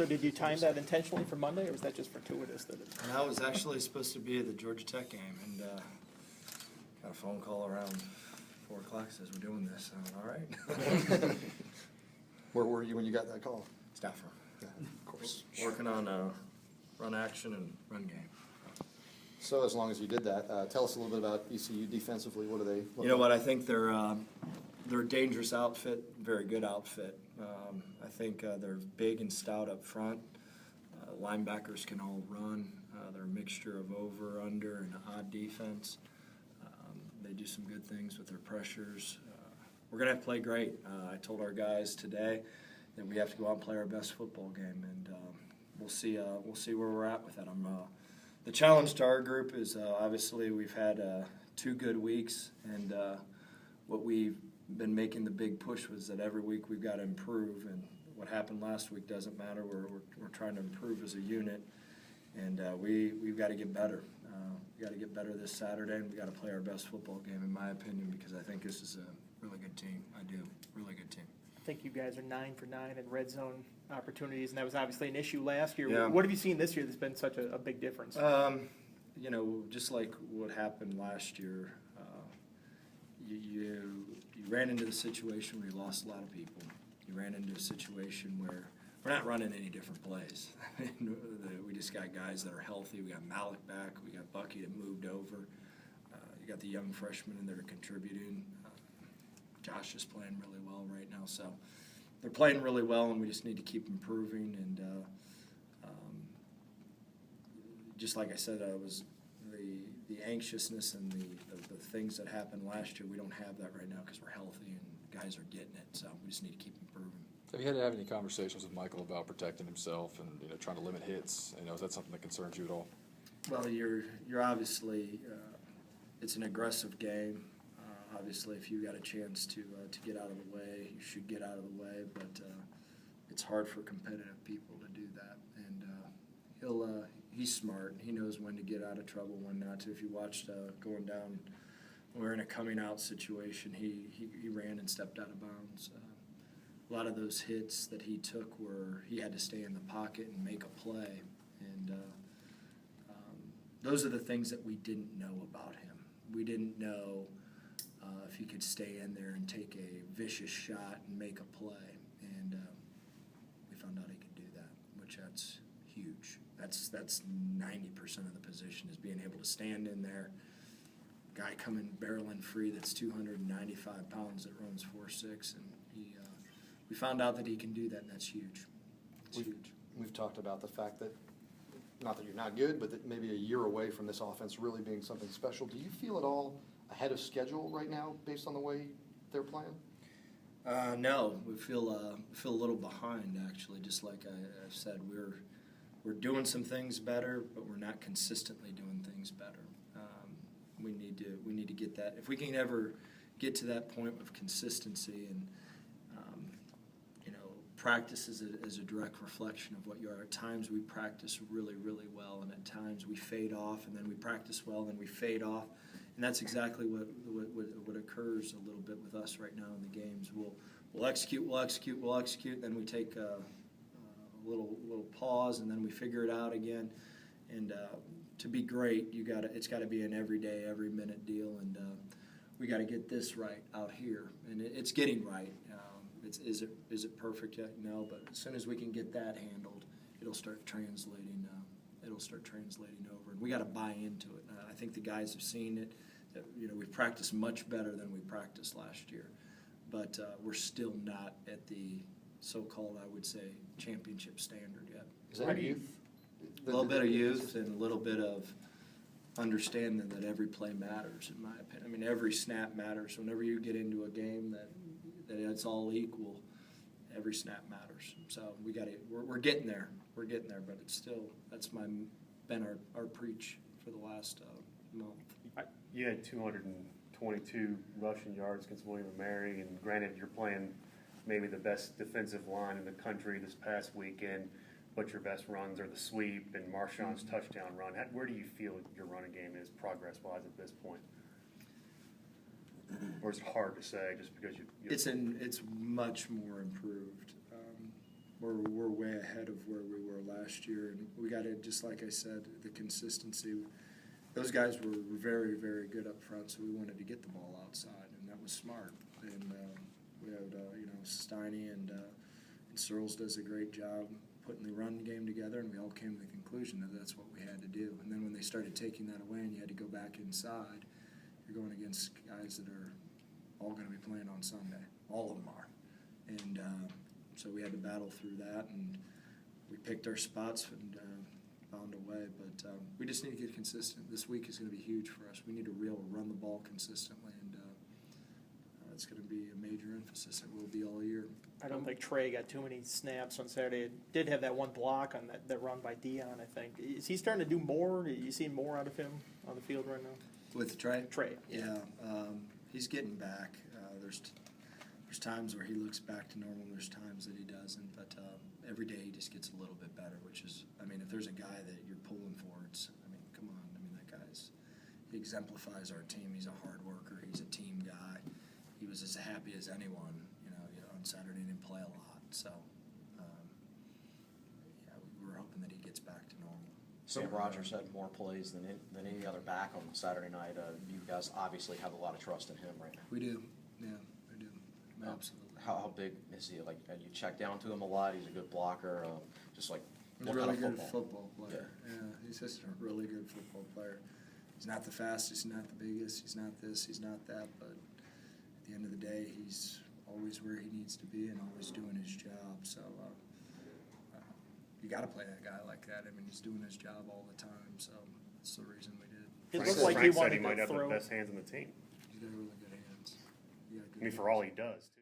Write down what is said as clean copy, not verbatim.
So did you time that intentionally for Monday, or was that just fortuitous? That was actually supposed to be at the Georgia Tech game, and got a phone call around 4 o'clock, says we're doing this. All right. Where were you when you got that call? Stafford. Yeah, of course. Working on run action and run game. So as long as you did that, tell us a little bit about ECU defensively. What do they look You know like? what? I think they're a dangerous outfit, very good outfit. I think they're big and stout up front. Linebackers can all run. They're a mixture of over, under, and odd defense. They do some good things with their pressures. We're going to have to play great. I told our guys today that we have to go out and play our best football game, and we'll see where we're at with that. The challenge to our group is obviously we've had 2 good weeks, and what we've been making the big push was that every week we've got to improve, and what happened last week doesn't matter. We're trying to improve as a unit, and we've got to get better. We got to get better this Saturday, and we got to play our best football game, in my opinion, because I think this is a really good team. I do, really good team. I think you guys are 9 for 9 in red zone opportunities, and that was obviously an issue last year. Yeah. What have you seen this year that's been such a big difference? You know, just like what happened last year, you ran into the situation where you lost a lot of people. You ran into a situation where we're not running any different plays. We just got guys that are healthy. We got Malik back. We got Bucky that moved over. You got the young freshmen in there contributing. Josh is playing really well right now. So they're playing really well, and we just need to keep improving. And just like I said, was the anxiousness and the things that happened last year, we don't have that right now because we're healthy and guys are getting it. So we just need to keep improving. Have you had to have any conversations with Michael about protecting himself and trying to limit hits? Is that something that concerns you at all? Well, you're obviously it's an aggressive game. Obviously, if you got a chance to get out of the way, you should get out of the way. But it's hard for competitive people to do that. And he's smart. He knows when to get out of trouble, when not to. If you watched going down, we're in a coming out situation. He ran and stepped out of bounds. A lot of those hits that he took were he had to stay in the pocket and make a play. And those are the things that we didn't know about him. We didn't know if he could stay in there and take a vicious shot and make a play. And we found out he could do that, which that's huge. That's 90% of the position is being able to stand in there. Guy coming barreling free that's 295 pounds that runs 4.6, and we found out that he can do that, and that's huge. It's huge. We've talked about the fact that, not that you're not good, but that maybe a year away from this offense really being something special. Do you feel at all ahead of schedule right now based on the way they're playing? No, we feel a little behind, actually. Just like I've said, we're doing some things better, but we're not consistently doing things better. We need to get that. If we can ever get to that point of consistency, and practice is a direct reflection of what you are. At times we practice really, really well, and at times we fade off, and then we practice well, and we fade off, and that's exactly what occurs a little bit with us right now in the games. We'll execute, then we take a little pause, and then we figure it out again. And to be great, it's got to be an every day, every minute deal, and we got to get this right out here, and it's getting right. Is it perfect yet? No, but as soon as we can get that handled, it'll start translating. Over, and we got to buy into it. I think the guys have seen it. That, we've practiced much better than we practiced last year, but we're still not at the so-called, I would say, championship standard yet. Is that youth? A little bit of youth and a little bit of understanding that every play matters, in my opinion. I mean, every snap matters. Whenever you get into a game that it's all equal, every snap matters. So we're getting there. We're getting there, but it's still, that's been our preach for the last month. You had 222 rushing yards against William & Mary, and granted you're playing maybe the best defensive line in the country this past weekend, but your best runs are the sweep and Marshawn's touchdown run. Where do you feel your running game is progress-wise at this point? Or is it hard to say just because It's much more improved. We're way ahead of where we last year, and we got it, just like I said, the consistency. Those guys were very, very good up front, so we wanted to get the ball outside, and that was smart. And we had, Steiny and Searles does a great job putting the run game together, and we all came to the conclusion that that's what we had to do. And then when they started taking that away and you had to go back inside, you're going against guys that are all going to be playing on Sunday. All of them are. And so we had to battle through that, and we picked our spots and found a way. But we just need to get consistent. This week is going to be huge for us. We need to run the ball consistently, and it's going to be a major emphasis. It will be all year. I don't think Trey got too many snaps on Saturday. Did have that one block on that run by Dion, I think. Is he starting to do more? Are you seeing more out of him on the field right now? With Trey? Trey, Yeah. He's getting back. There's times where he looks back to normal. There's times that he doesn't. But every day he just gets a little bit better, which is, I mean, if there's a guy that you're pulling for, come on. I mean, he exemplifies our team. He's a hard worker. He's a team guy. He was as happy as anyone, on Saturday. He didn't play a lot. So, we were hoping that he gets back to normal. Sam Rogers had more plays than any other back on Saturday night. You guys obviously have a lot of trust in him right now. We do. Yeah, we do. Absolutely. How big is he? Like, you check down to him a lot. He's a good blocker. He's a really good football player. Yeah, he's just a really good football player. He's not the fastest, he's not the biggest, he's not this, he's not that, but at the end of the day, he's always where he needs to be and always doing his job. So you got to play that guy like that. I mean, he's doing his job all the time, so that's the reason we did. It Frank looked like he said he wanted might to have the throw. best hands in the team. He's got really good hands. I mean, for all he does, too.